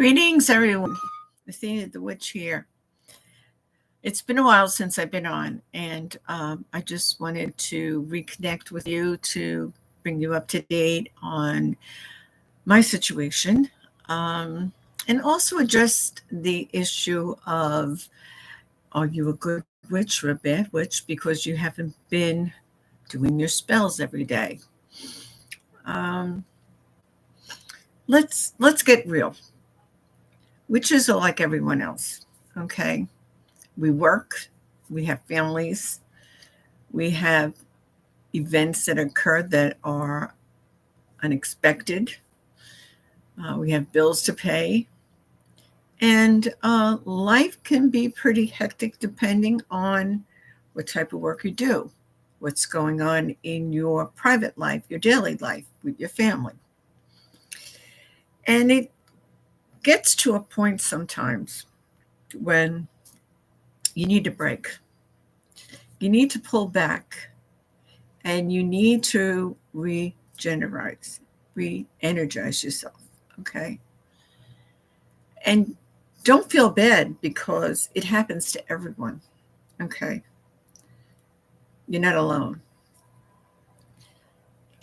Greetings, everyone. Athena the Witch here. It's been a while since I've been on, and I just wanted to reconnect with you to bring you up to date on my situation, and also address the issue of, are you a good witch or a bad witch because you haven't been doing your spells every day? Um, let's get real. Witches are like everyone else, okay? We work, we have families, we have events that occur that are unexpected, we have bills to pay, and life can be pretty hectic depending on what type of work you do, what's going on in your private life, your daily life with your family. And it gets to a point sometimes when you need a break. You need to pull back and you need to re-energize yourself, okay? And don't feel bad because it happens to everyone, okay? You're not alone.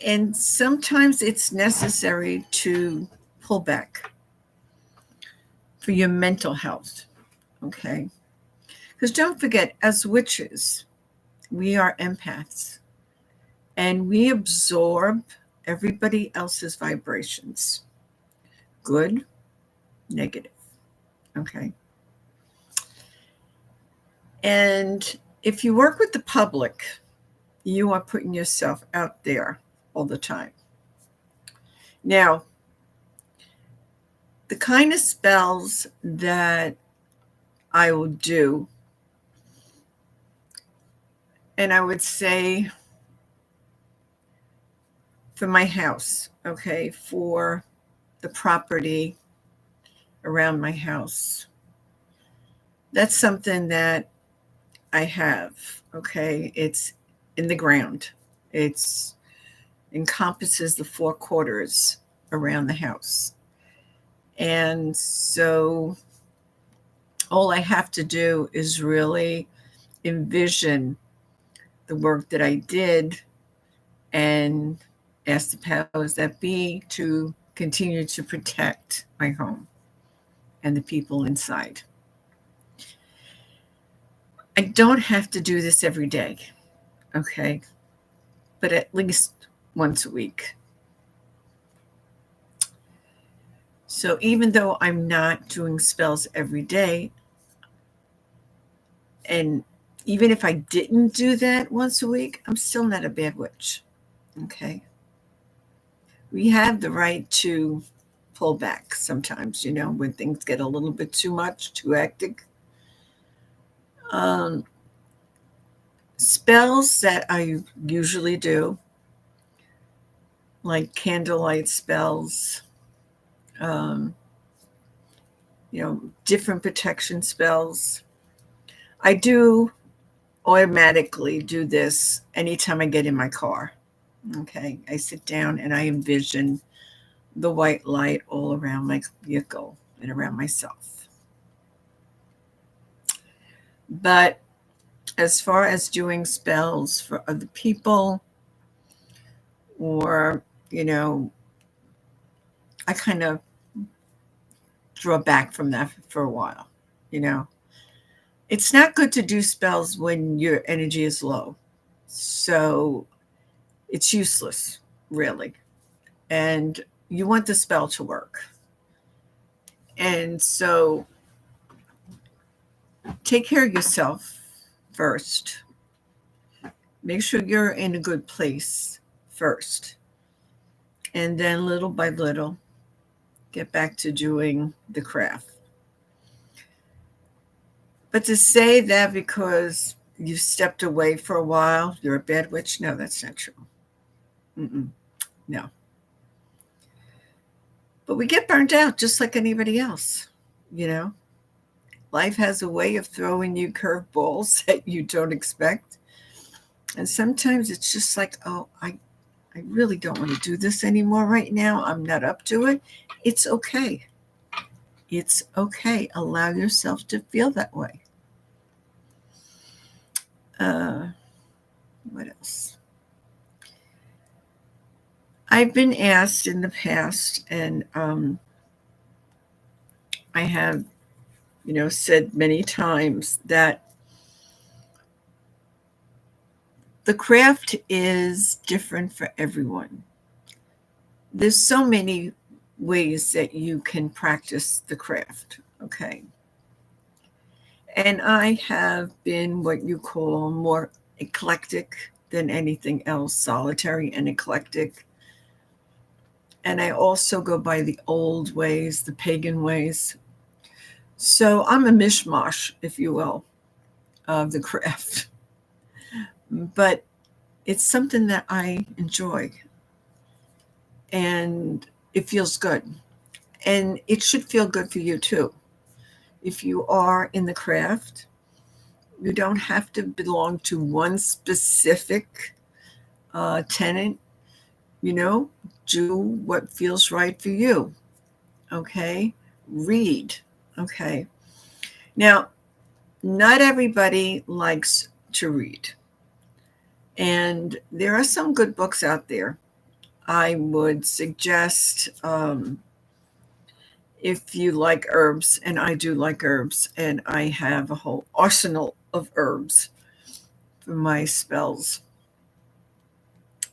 And sometimes it's necessary to pull back for your mental health, okay? Because don't forget, as witches, we are empaths and we absorb everybody else's vibrations, good, negative, okay? And if you work with the public, you are putting yourself out there all the time. Now, the kind of spells that I will do, and I would say for my house, okay, for the property around my house, that's something that I have, okay? It's in the ground. It's encompasses the 4 quarters around the house. And so all I have to do is really envision the work that I did and ask the powers that be to continue to protect my home and the people inside. I don't have to do this every day, okay? But at least once a week. So even though I'm not doing spells every day, and even if I didn't do that once a week, I'm still not a bad witch, okay? We have the right to pull back sometimes, when things get a little bit too much, too hectic. Spells that I usually do, like candlelight spells, different protection spells. I do automatically do this anytime I get in my car. Okay, I sit down and I envision the white light all around my vehicle and around myself. But as far as doing spells for other people, or, I kind of draw back from that for a while, It's not good to do spells when your energy is low. So it's useless, really. And you want the spell to work. And so take care of yourself first. Make sure you're in a good place first. And then little by little, get back to doing the craft. But to say that because you stepped away for a while, you're a bad witch, no, that's not true. No. But we get burned out just like anybody else, Life has a way of throwing you curveballs that you don't expect. And sometimes it's just like, oh, I really don't want to do this anymore right now. I'm not up to it. It's okay. It's okay. Allow yourself to feel that way. What else? I've been asked in the past, and I have, said many times that the craft is different for everyone. There's so many ways that you can practice the craft, okay? And I have been what you call more eclectic than anything else, solitary and eclectic. And I also go by the old ways, the pagan ways. So I'm a mishmash, if you will, of the craft. But it's something that I enjoy. And it feels good. And it should feel good for you too. If you are in the craft, you don't have to belong to one specific tenant. Do what feels right for you. Okay. Read. Okay. Now, not everybody likes to read. And there are some good books out there. I would suggest, if you like herbs, and I do like herbs, and I have a whole arsenal of herbs for my spells.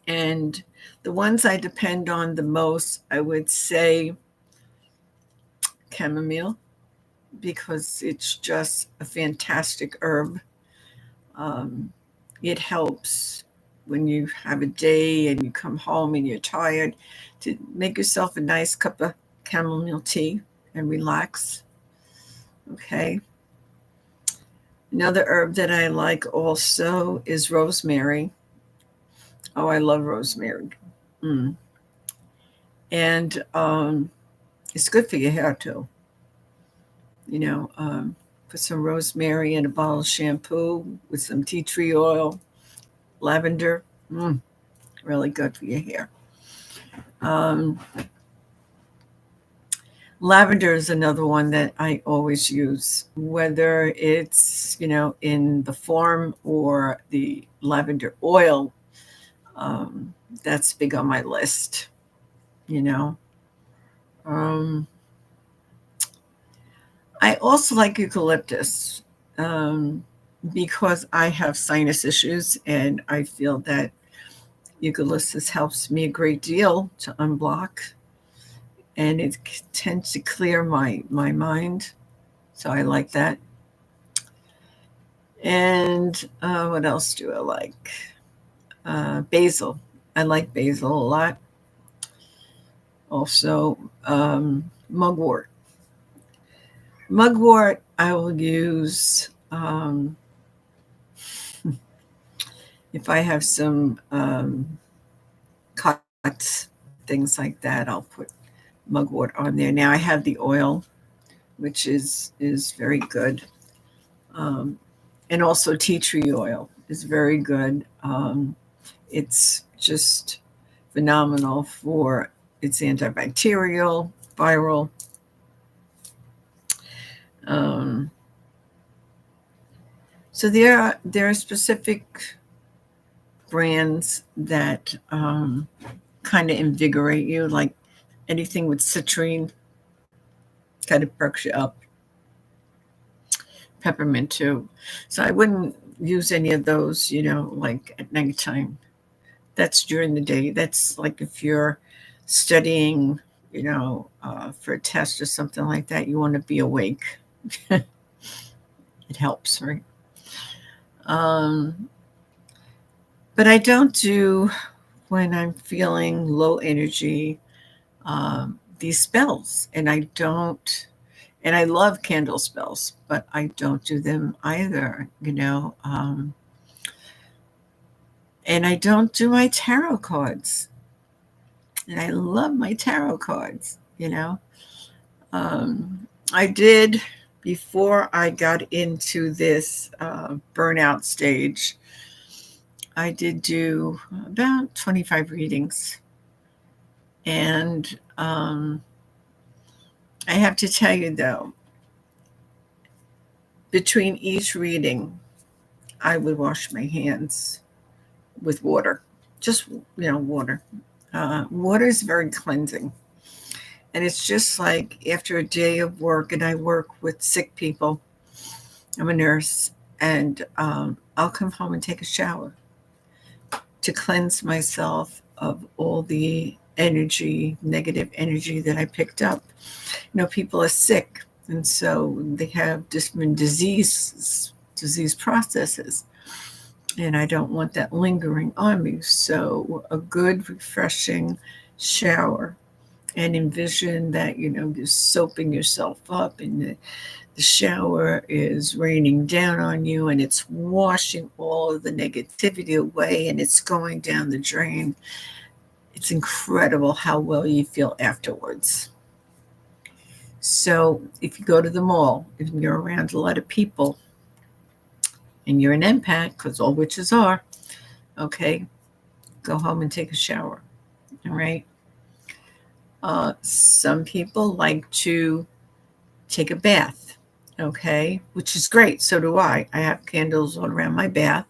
And the ones I depend on the most, I would say chamomile, because it's just a fantastic herb. It helps when you have a day and you come home and you're tired to make yourself a nice cup of chamomile tea and relax. Okay. Another herb that I like also is rosemary. Oh, I love rosemary. Mm. And it's good for your hair too. Put some rosemary in a bottle of shampoo with some tea tree oil, lavender. Really good for your hair. Lavender is another one that I always use, whether it's, in the form or the lavender oil. That's big on my list, you know. I also like eucalyptus because I have sinus issues, and I feel that eucalyptus helps me a great deal to unblock, and it tends to clear my mind. So I like that. And what else do I like? Basil. I like basil a lot. Also, mugwort. Mugwort I will use if I have some cuts, things like that. I'll put mugwort on there. Now I have the oil, which is very good. And also tea tree oil is very good. It's just phenomenal for it's antibacterial, viral. So there are specific brands that kind of invigorate you, like anything with citrine kind of perks you up. Peppermint too. So I wouldn't use any of those, like at nighttime. That's during the day. That's like if you're studying, for a test or something like that, you want to be awake. It helps, right? But I don't do, when I'm feeling low energy, these spells. And I love candle spells, but I don't do them either, and I don't do my tarot cards. And I love my tarot cards, I did, before I got into this burnout stage, I did do about 25 readings. And I have to tell you though, between each reading, I would wash my hands with water. Just, water. Water is very cleansing. And it's just like after a day of work, and I work with sick people, I'm a nurse, and I'll come home and take a shower to cleanse myself of all the energy, negative energy that I picked up. People are sick, and so they have different disease processes, and I don't want that lingering on me. So a good, refreshing shower, and envision that you're soaping yourself up, and the shower is raining down on you, and it's washing all of the negativity away, and it's going down the drain. It's incredible how well you feel afterwards. So if you go to the mall, if you're around a lot of people, and you're an empath, because all witches are, okay, go home and take a shower. All right. Some people like to take a bath, okay, which is great. So do I. I have candles all around my bath.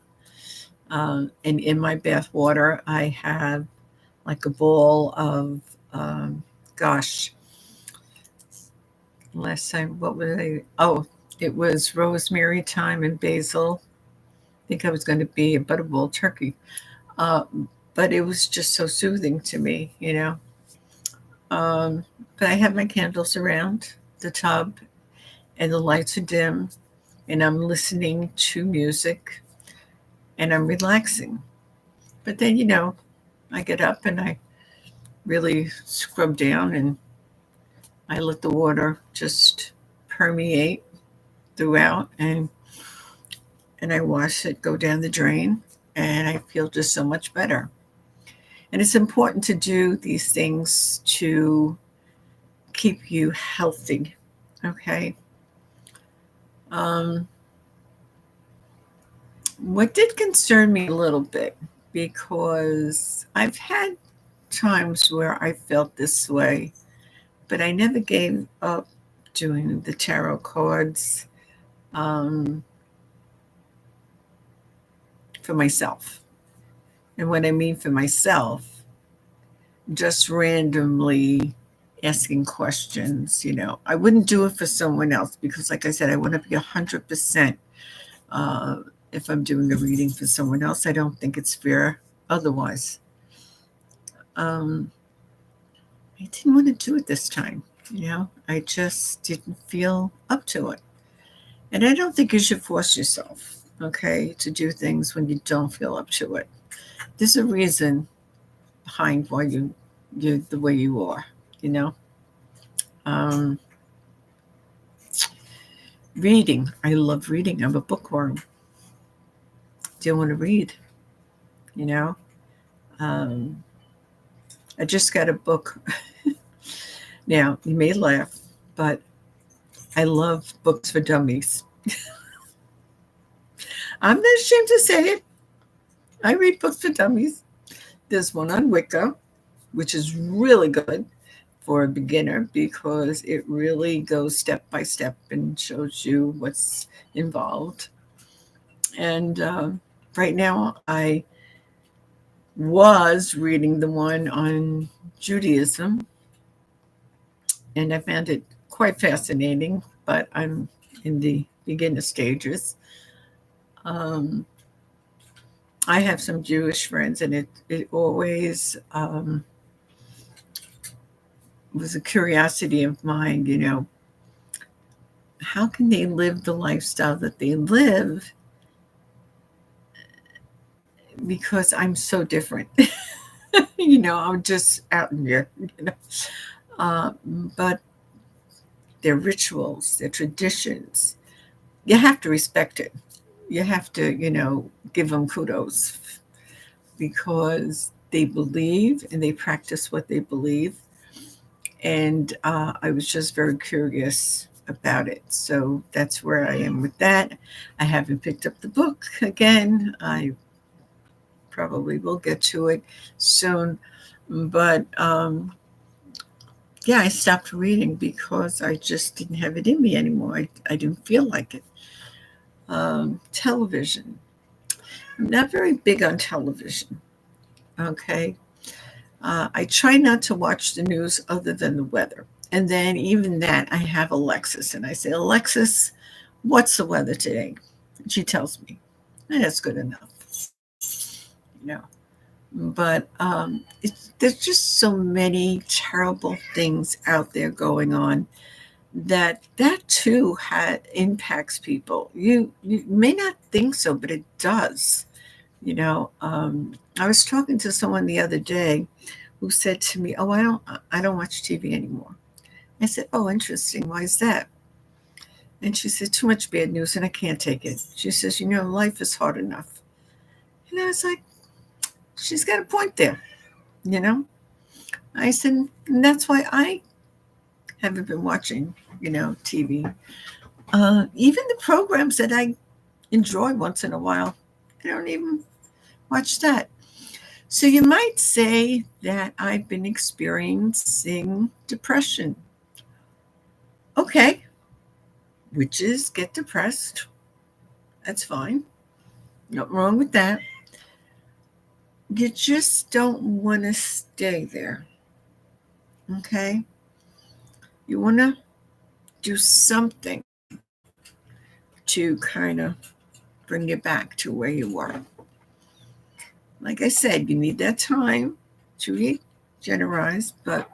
And in my bath water, I have like a bowl of, gosh, last time, what was I? Oh, it was rosemary, thyme, and basil. I think I was going to be a butterball turkey. Uh, but it was just so soothing to me. Um, but I have my candles around the tub, and the lights are dim, and I'm listening to music, and I'm relaxing. But then, I get up and I really scrub down, and I let the water just permeate throughout, and I wash it go down the drain, and I feel just so much better. And it's important to do these things to keep you healthy. Okay. Um, what did concern me a little bit, because I've had times where I felt this way, but I never gave up doing the tarot cards, um, for myself. And what I mean for myself, just randomly asking questions. I wouldn't do it for someone else because, like I said, I want to be 100%. Uh, if I'm doing a reading for someone else, I don't think it's fair otherwise. Um, I didn't want to do it this time. I just didn't feel up to it. And I don't think you should force yourself, okay, to do things when you don't feel up to it. There's a reason behind why you're the way you are, you know. Um, Reading, I love reading. I'm a bookworm. Do you want to read? You know. Um, I just got a book. Now you may laugh, but I love books for dummies. I'm not ashamed to say it. I read books for dummies. There's one on Wicca, which is really good for a beginner because it really goes step by step and shows you what's involved. And right now, I was reading the one on Judaism, and I found it quite fascinating, but I'm in the beginner stages. Um, I have some Jewish friends, and it always was a curiosity of mine, how can they live the lifestyle that they live, because I'm so different. I'm just out in here, uh, but their rituals, their traditions, you have to respect it. You have to, give them kudos because they believe and they practice what they believe. And I was just very curious about it. So that's where I am with that. I haven't picked up the book again. I probably will get to it soon. But yeah, I stopped reading because I just didn't have it in me anymore. I didn't feel like it. Television. I'm not very big on television. Okay. I try not to watch the news other than the weather. And then, even that, I have Alexis, and I say, Alexis, what's the weather today? And she tells me, and that's good enough, you know. But there's just so many terrible things out there going on that too impacts people. You may not think so, but it does. I was talking to someone the other day who said to me, "Oh, I don't watch TV anymore." I said, "Oh, interesting. Why is that?" And she said, "Too much bad news, and I can't take it." She says, "Life is hard enough." And I was like, "She's got a point there." You know, I said, and that's why I haven't been watching, TV. Even the programs that I enjoy once in a while, I don't even watch that. So you might say that I've been experiencing depression. Okay, witches get depressed. That's fine. Nothing wrong with that. You just don't want to stay there. Okay? You want to do something to kind of bring you back to where you were. Like I said, you need that time to regenerate, but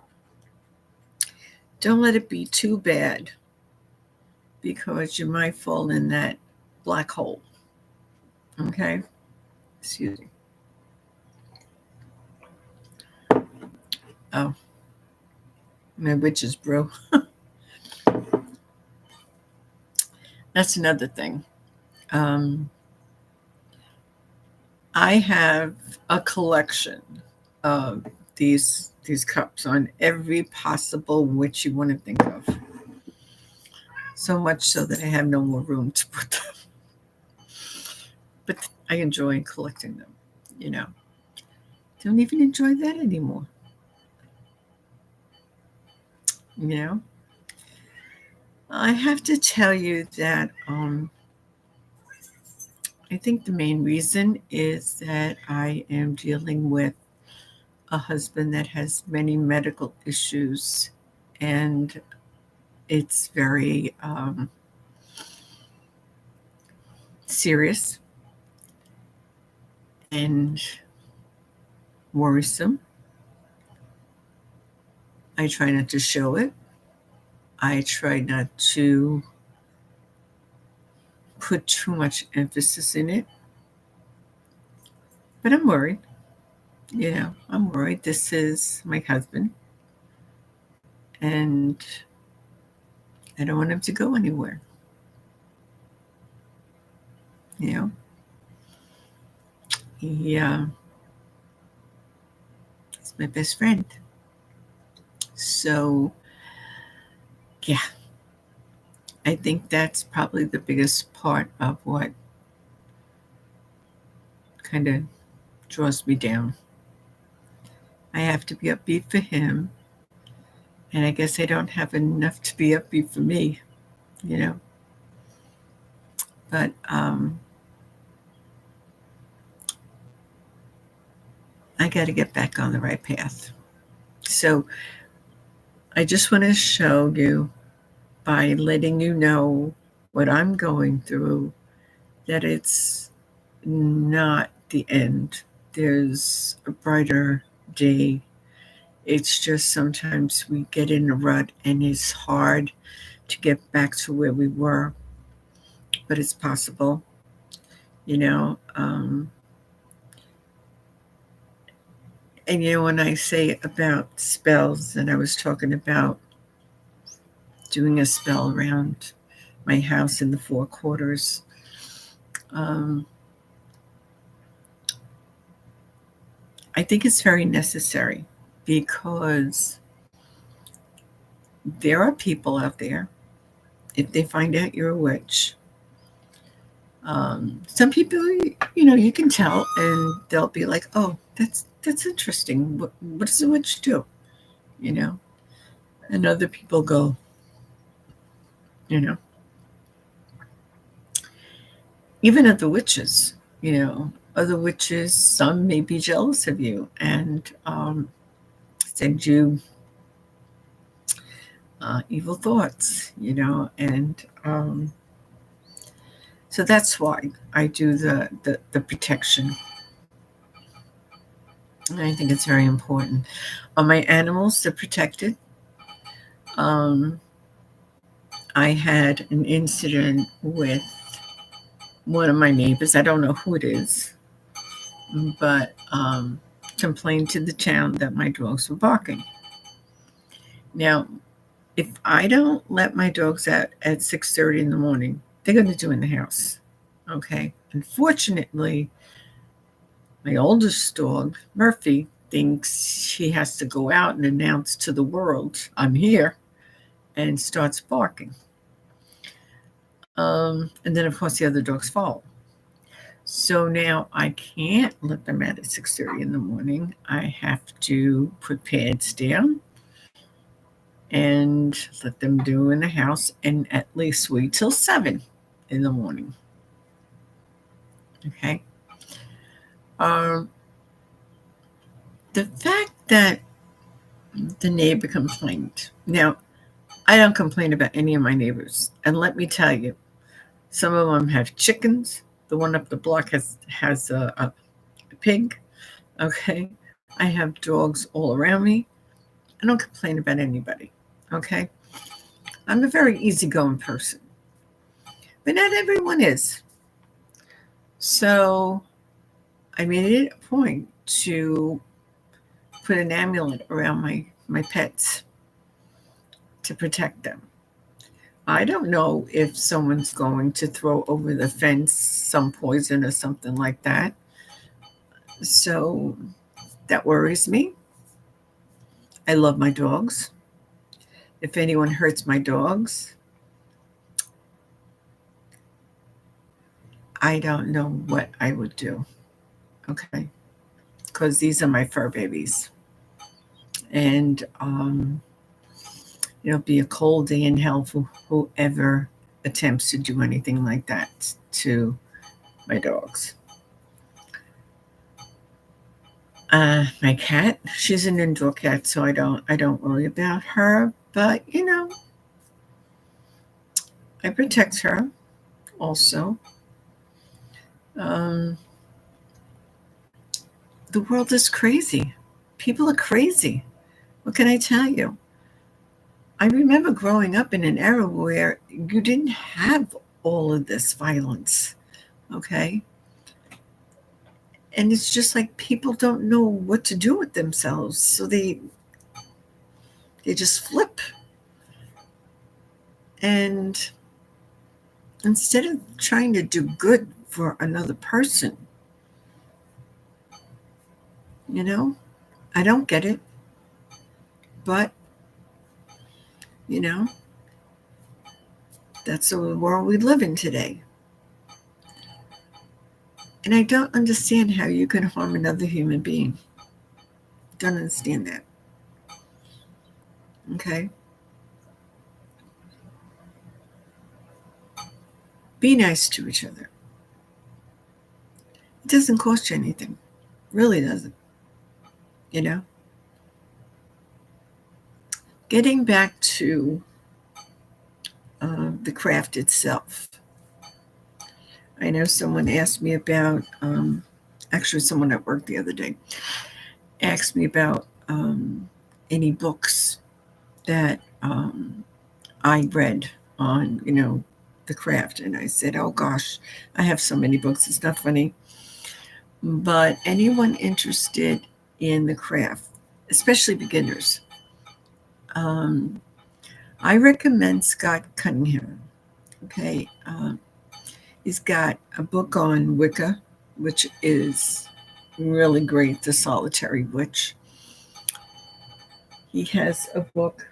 don't let it be too bad because you might fall in that black hole. Okay? Excuse me. Oh, my witch's brew. That's another thing. I have a collection of these cups on every possible witch you want to think of. So much so that I have no more room to put them. But I enjoy collecting them, you know. Don't even enjoy that anymore. You know? I have to tell you that I think the main reason is that I am dealing with a husband that has many medical issues, and it's very serious and worrisome. I try not to show it. I try not to put too much emphasis in it. But I'm worried. I'm worried. This is my husband, and I don't want him to go anywhere. You know, he's my best friend. So, yeah, I think that's probably the biggest part of what kind of draws me down. I have to be upbeat for him, and I guess I don't have enough to be upbeat for me, you know. But I got to get back on the right path. So I just want to show you by letting you know what I'm going through that it's not the end. There's a brighter day. It's just sometimes we get in a rut and it's hard to get back to where we were, but it's possible, you know. And when I say about spells, and I was talking about doing a spell around my house in the four quarters, I think it's very necessary because there are people out there, if they find out you're a witch, some people, you can tell, and they'll be like, "Oh, that's interesting. What does a witch do?" You know, And other people go, you know, even other witches, other witches, some may be jealous of you and send you evil thoughts, and so that's why I do the protection. And I think it's very important. My animals, they're protected. I had an incident with one of my neighbors. I don't know who it is, but complained to the town that my dogs were barking. Now, if I don't let my dogs out at 6:30 in the morning, they're going to do in the house. Okay. Unfortunately, my oldest dog, Murphy, thinks she has to go out and announce to the world, I'm here, and starts barking. And then, of course, the other dogs follow. So now I can't let them out at 6:30 in the morning. I have to put pads down and let them do in the house and at least wait till 7 in the morning. Okay. The fact that the neighbor complained. Now, I don't complain about any of my neighbors. And let me tell you, some of them have chickens. The one up the block has a pig. Okay. I have dogs all around me. I don't complain about anybody. Okay. I'm a very easygoing person, but not everyone is. So I made it a point to put an amulet around my pets to protect them. I don't know if someone's going to throw over the fence some poison or something like that. So that worries me. I love my dogs. If anyone hurts my dogs, I don't know what I would do. Okay. Because these are my fur babies. And it'll be a cold day in hell for whoever attempts to do anything like that to my dogs. My cat, she's an indoor cat, so I don't worry about her. But I protect her also. The world is crazy. People are crazy. What can I tell you? I remember growing up in an era where you didn't have all of this violence. Okay. And it's just like people don't know what to do with themselves. So they just flip. And instead of trying to do good for another person, I don't get it. But, that's the world we live in today. And I don't understand how you can harm another human being. Don't understand that. Okay? Be nice to each other. It doesn't cost you anything. It really doesn't. Getting back to the craft itself. I know someone asked me about, actually someone at work the other day asked me about any books that I read on, the craft. And I said, oh gosh, I have so many books. It's not funny. But anyone interested in the craft, especially beginners, I recommend Scott Cunningham. Okay. He's got a book on Wicca, which is really great, The Solitary Witch. He has a book,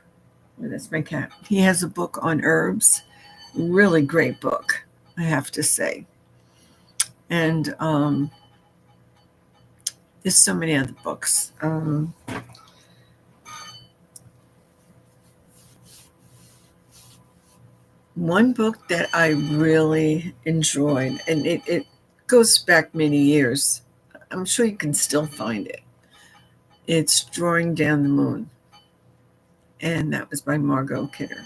that's my cat. He has a book on herbs, really great book, I have to say. And there's so many other books. One book that I really enjoyed, and it goes back many years. I'm sure you can still find it. It's Drawing Down the Moon, and that was by Margot Kidder.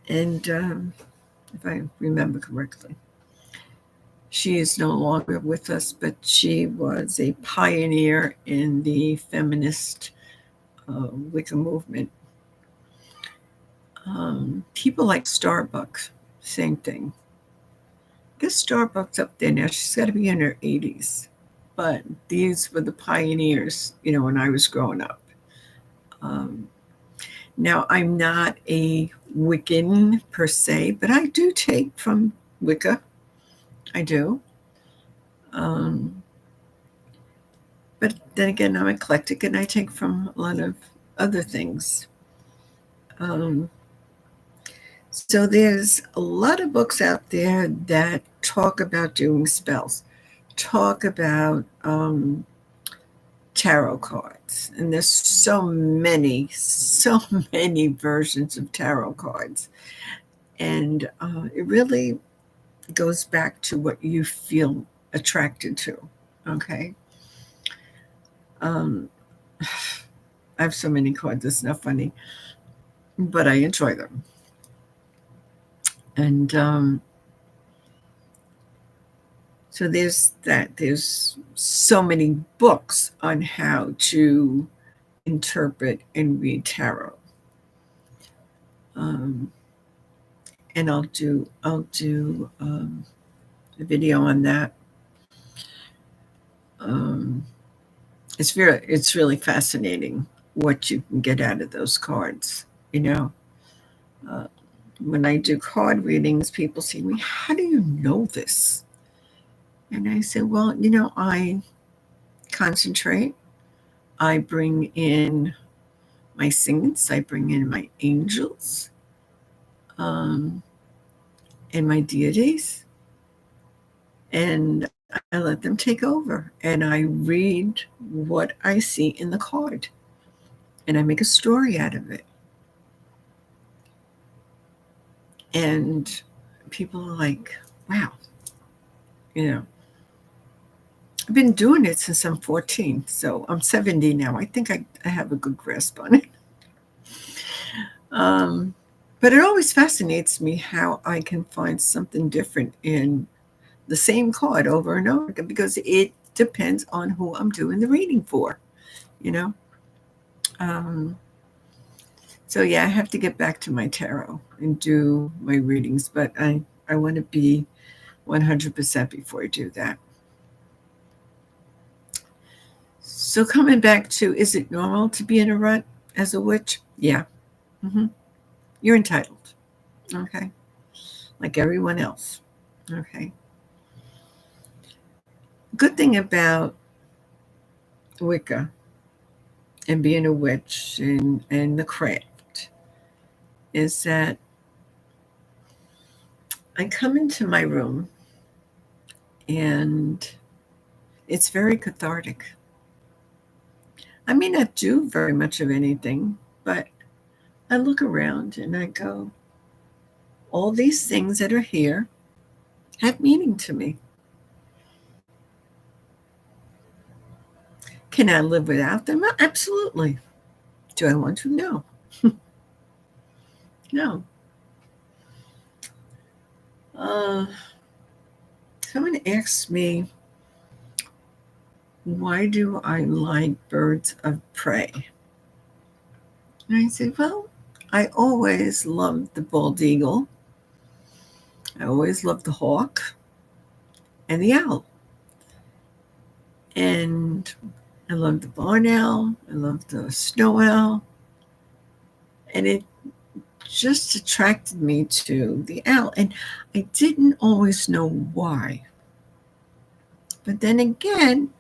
And if I remember correctly, she is no longer with us, but she was a pioneer in the feminist Wicca movement. People like Starbucks, same thing. I guess Starbucks up there now. She's got to be in her 80s. But these were the pioneers, when I was growing up. Now, I'm not a Wiccan per se, but I do take from Wicca. I do. But then again, I'm eclectic and I take from a lot of other things. So there's a lot of books out there that talk about doing spells, talk about tarot cards. And there's so many versions of tarot cards. And it really goes back to what you feel attracted to. Okay. I have so many cards, it's not funny, but I enjoy them. And so there's that. There's so many books on how to interpret and read tarot. And I'll do a video on that. It's really fascinating what you can get out of those cards. When I do card readings, people say to me, "How do you know this?" And I say, "Well, I concentrate. I bring in my saints. I bring in my angels, and my deities, and I let them take over. And I read what I see in the card, and I make a story out of it." And people are like, "Wow, I've been doing it since I'm 14, so I'm 70 now. I think I have a good grasp on it." But it always fascinates me how I can find something different in the same card over and over again, because it depends on who I'm doing the reading for, So yeah, I have to get back to my tarot and do my readings, but I want to be 100% before I do that. So coming back to, is it normal to be in a rut as a witch? Yeah. You're entitled. Okay. Like everyone else. Okay. Good thing about Wicca and being a witch and the craft is that I come into my room and it's very cathartic. I may not do very much of anything, but I look around and I go, all these things that are here have meaning to me. Can I live without them? Absolutely. Do I want to? No. No. Someone asked me, why do I like birds of prey? And I said, well, I always loved the bald eagle. I always loved the hawk and the owl. And I loved the barn owl. I loved the snow owl. And it just attracted me to the owl. And I didn't always know why. But then again,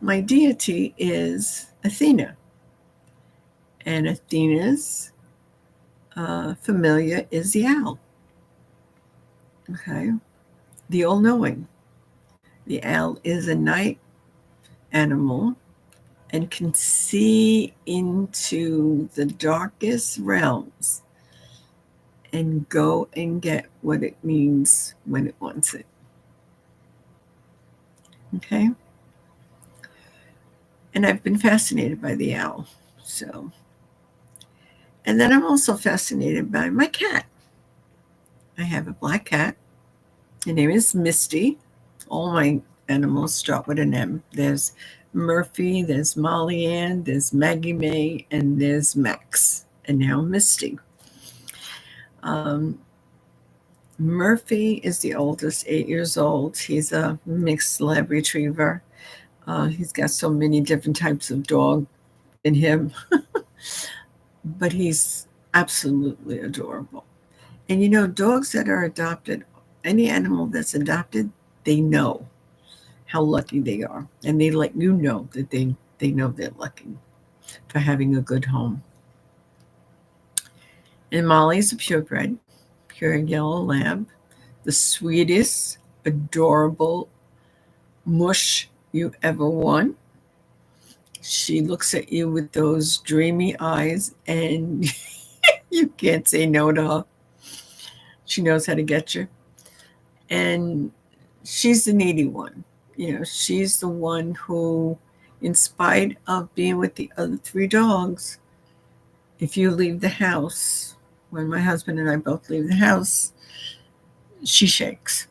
my deity is Athena. And Athena's familiar is the owl. Okay. The all-knowing. The owl is a night animal, and can see into the darkest realms and go and get what it needs when it wants it. Okay? And I've been fascinated by the owl. So, and then I'm also fascinated by my cat. I have a black cat. Her name is Misty. All my animals start with an M. There's Murphy, there's Molly Ann, there's Maggie May, and there's Max. And now Misty. Murphy is the oldest, 8 years old. He's a mixed lab retriever. He's got so many different types of dog in him, but he's absolutely adorable. And you know, dogs that are adopted, any animal that's adopted, they know how lucky they are. And they let you know that they know they're lucky for having a good home. And Molly's a purebred, pure yellow lab, the sweetest, adorable mush you ever want. She looks at you with those dreamy eyes, and you can't say no to her. She knows how to get you. And she's the needy one. You know, she's the one who, in spite of being with the other 3 dogs, if you leave the house, when my husband and I both leave the house, she shakes.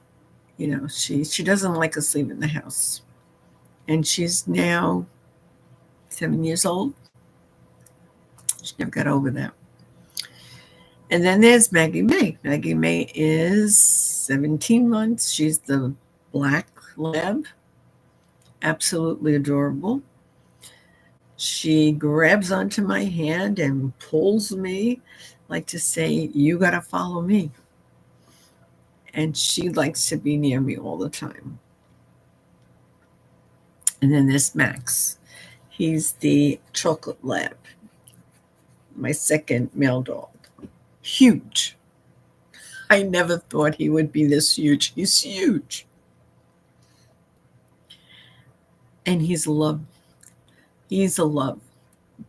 You know, she doesn't like us leaving the house. And she's now 7 years old. She never got over that. And then there's Maggie May. Maggie May is 17 months. She's the black lab. Absolutely adorable. She grabs onto my hand and pulls me like to say, you got to follow me. And she likes to be near me all the time. And then there's Max. He's the chocolate lab, my second male dog. Huge. I never thought he would be this huge. He's huge. And he's a love. He's a love.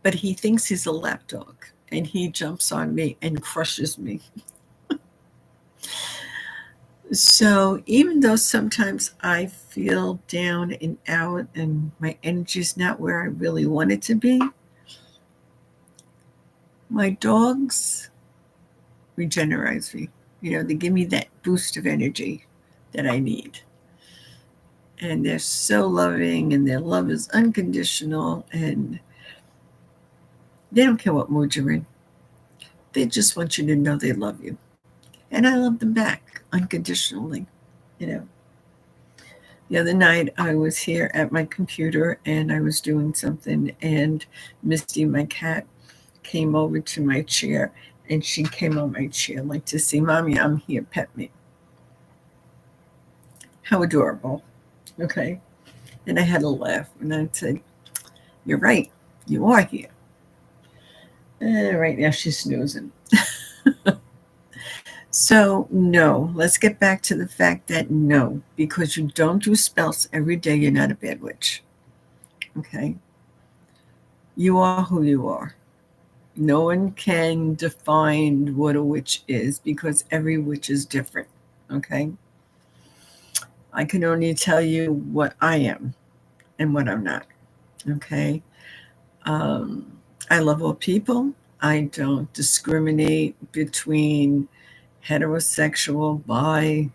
But he thinks he's a lap dog. And he jumps on me and crushes me. So even though sometimes I feel down and out and my energy's not where I really want it to be, my dogs regenerate me. You know, they give me that boost of energy that I need. And they're so loving, and their love is unconditional, and they don't care what mood you're in. They just want you to know they love you. And I love them back unconditionally, you know. The other night I was here at my computer and I was doing something, and Misty, my cat, came over to my chair, and she came on my chair like to say, Mommy, I'm here, pet me. How adorable. Okay. And I had to laugh, and I said, you're right, you are here. And right now she's snoozing. So, no, let's get back to the fact that no, because you don't do spells every day, you're not a bad witch. Okay? You are who you are. No one can define what a witch is because every witch is different. Okay? I can only tell you what I am and what I'm not. Okay? I love all people. I don't discriminate between heterosexual, bi,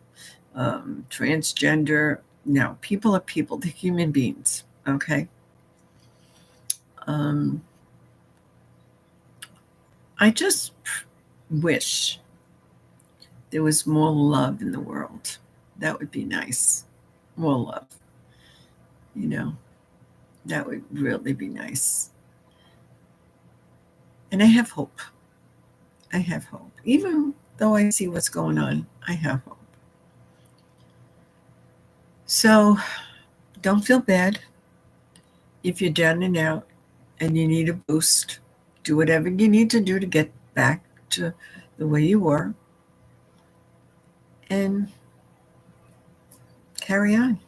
transgender. No, people are people. They're human beings. Okay. I just wish there was more love in the world. That would be nice. More love. You know, that would really be nice. And I have hope. I have hope. Even though I see what's going on, I have hope. So don't feel bad if you're down and out and you need a boost. Do whatever you need to do to get back to the way you were and carry on.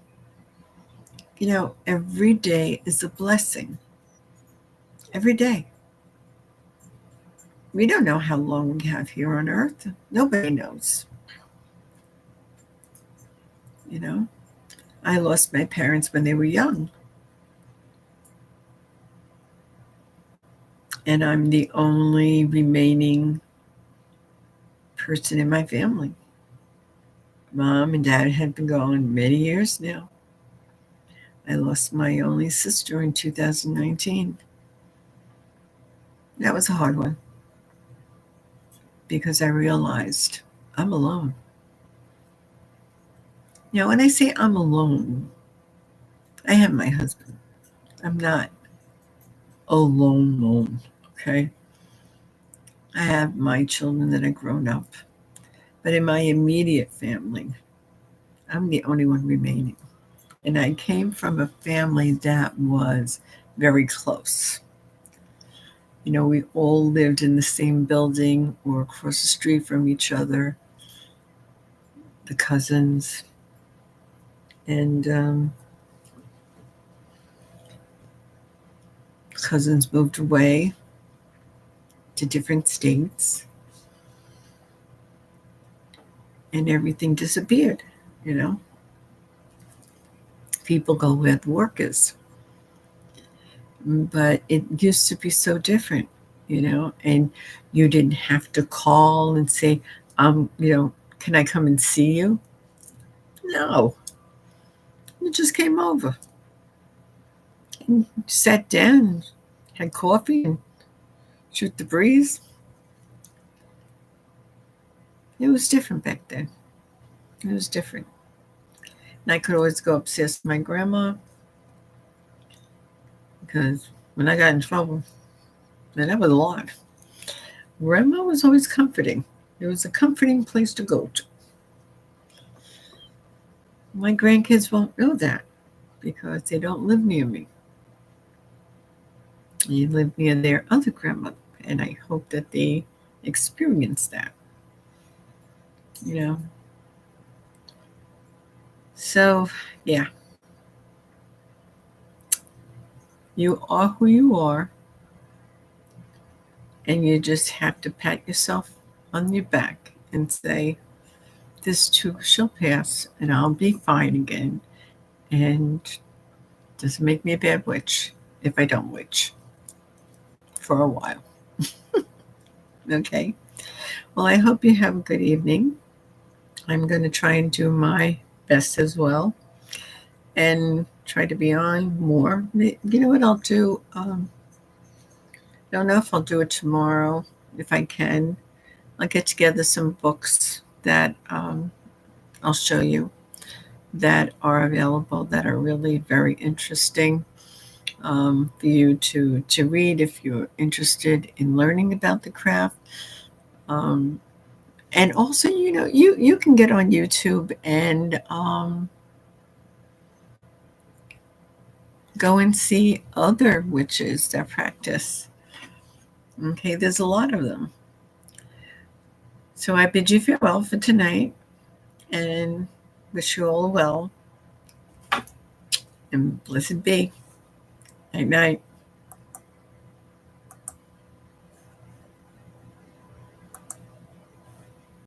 You know, every day is a blessing. every day. We don't know how long we have here on earth. Nobody knows. You know, I lost my parents when they were young. And I'm the only remaining person in my family. Mom and dad had been gone many years now. I lost my only sister in 2019. That was a hard one because I realized I'm alone. Now, when I say I'm alone, I have my husband. I'm not alone, okay? I have my children that are grown up. But in my immediate family, I'm the only one remaining. And I came from a family that was very close. You know, we all lived in the same building or across the street from each other, the cousins. And cousins moved away to different states, and everything disappeared, you know. People go where the work is. But it used to be so different, you know, and you didn't have to call and say, can I come and see you? No, you just came over and sat down, had coffee, and shoot the breeze. It was different back then. It was different. And I could always go upstairs to my grandma because when I got in trouble, and that was a lot, grandma was always comforting. It was a comforting place to go to. My grandkids won't know that because they don't live near me. They live near their other grandmother, and I hope that they experience that, you know. So, yeah. You are who you are, and you just have to pat yourself on your back and say, this too shall pass, and I'll be fine again. And doesn't make me a bad witch if I don't witch for a while. Okay? Well, I hope you have a good evening. I'm going to try and do my best as well and try to be on more. You know what I'll do? I don't know if I'll do it tomorrow. If I can, I'll get together some books that I'll show you that are available that are really very interesting for you to read if you're interested in learning about the craft. And also, you know, you can get on YouTube and go and see other witches that practice. Okay, there's a lot of them. So I bid you farewell for tonight and wish you all well and blessed be. Night night.